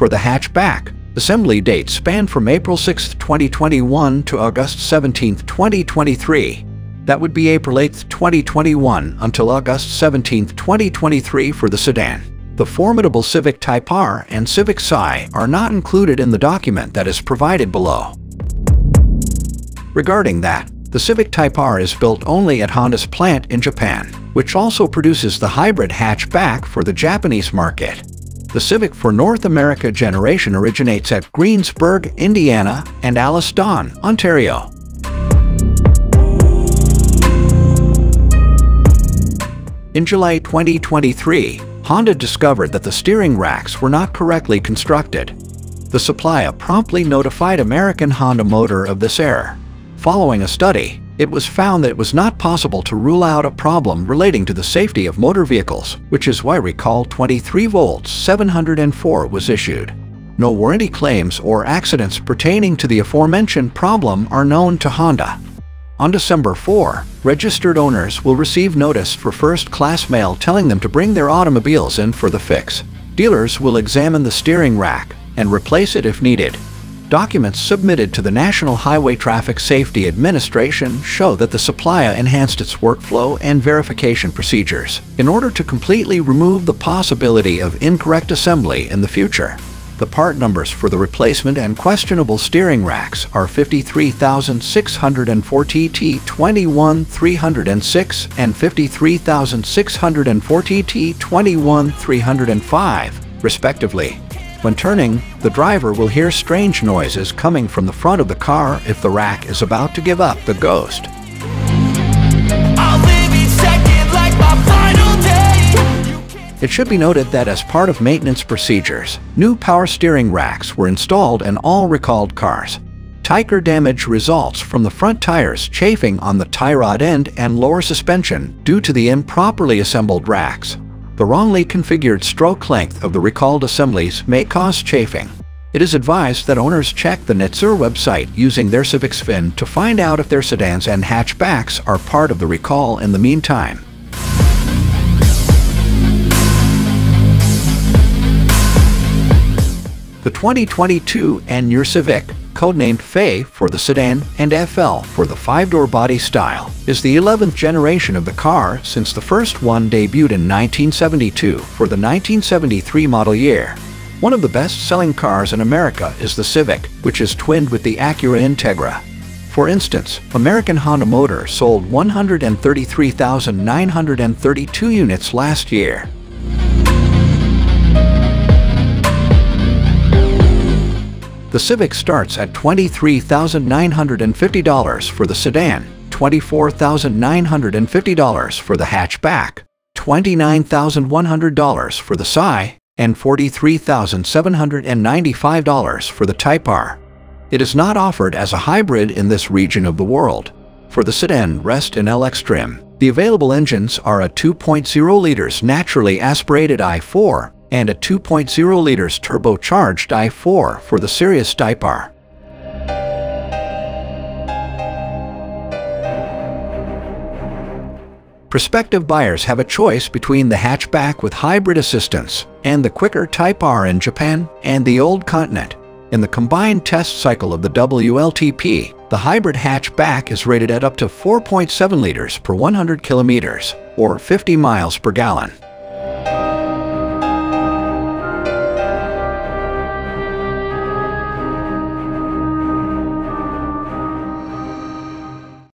For the hatchback, assembly dates span from April 6, 2021 to August 17, 2023. That would be April 8, 2021 until August 17, 2023 for the sedan. The formidable Civic Type R and Civic Si are not included in the document that is provided below. Regarding that, the Civic Type R is built only at Honda's plant in Japan, which also produces the hybrid hatchback for the Japanese market. The Civic for North America generation originates at Greensburg, Indiana, and Alliston, Ontario. In July 2023, Honda discovered that the steering racks were not correctly constructed. The supplier promptly notified American Honda Motor of this error. Following a study, it was found that it was not possible to rule out a problem relating to the safety of motor vehicles, which is why Recall 23V 704 was issued. No warranty claims or accidents pertaining to the aforementioned problem are known to Honda. On December 4, registered owners will receive notice for first-class mail telling them to bring their automobiles in for the fix. Dealers will examine the steering rack and replace it if needed. Documents submitted to the National Highway Traffic Safety Administration show that the supplier enhanced its workflow and verification procedures in order to completely remove the possibility of incorrect assembly in the future. The part numbers for the replacement and questionable steering racks are 53640 T21306 and 53640 T21305, respectively. When turning, the driver will hear strange noises coming from the front of the car if the rack is about to give up the ghost. It should be noted that as part of maintenance procedures, new power steering racks were installed in all recalled cars. Tire damage results from the front tires chafing on the tie rod end and lower suspension due to the improperly assembled racks. The wrongly configured stroke length of the recalled assemblies may cause chafing. It is advised that owners check the NHTSA website using their Civic's VIN to find out if their sedans and hatchbacks are part of the recall in the meantime. The 2022 CarsNew Civic, codenamed FE for the sedan and FL for the 5-door body style, is the 11th generation of the car since the first one debuted in 1972 for the 1973 model year. One of the best-selling cars in America is the Civic, which is twinned with the Acura Integra. For instance, American Honda Motor sold 133,932 units last year. The Civic starts at $23,950 for the sedan, $24,950 for the hatchback, $29,100 for the Si, and $43,795 for the Type R. It is not offered as a hybrid in this region of the world. For the sedan rest in LX trim, the available engines are a 2.0 liters naturally aspirated i4 and a 2.0 liters turbocharged i4 for the Sirius Type R. Prospective buyers have a choice between the hatchback with hybrid assistance and the quicker Type R in Japan and the Old Continent. In the combined test cycle of the WLTP, the hybrid hatchback is rated at up to 4.7 liters per 100 kilometers, or 50 miles per gallon.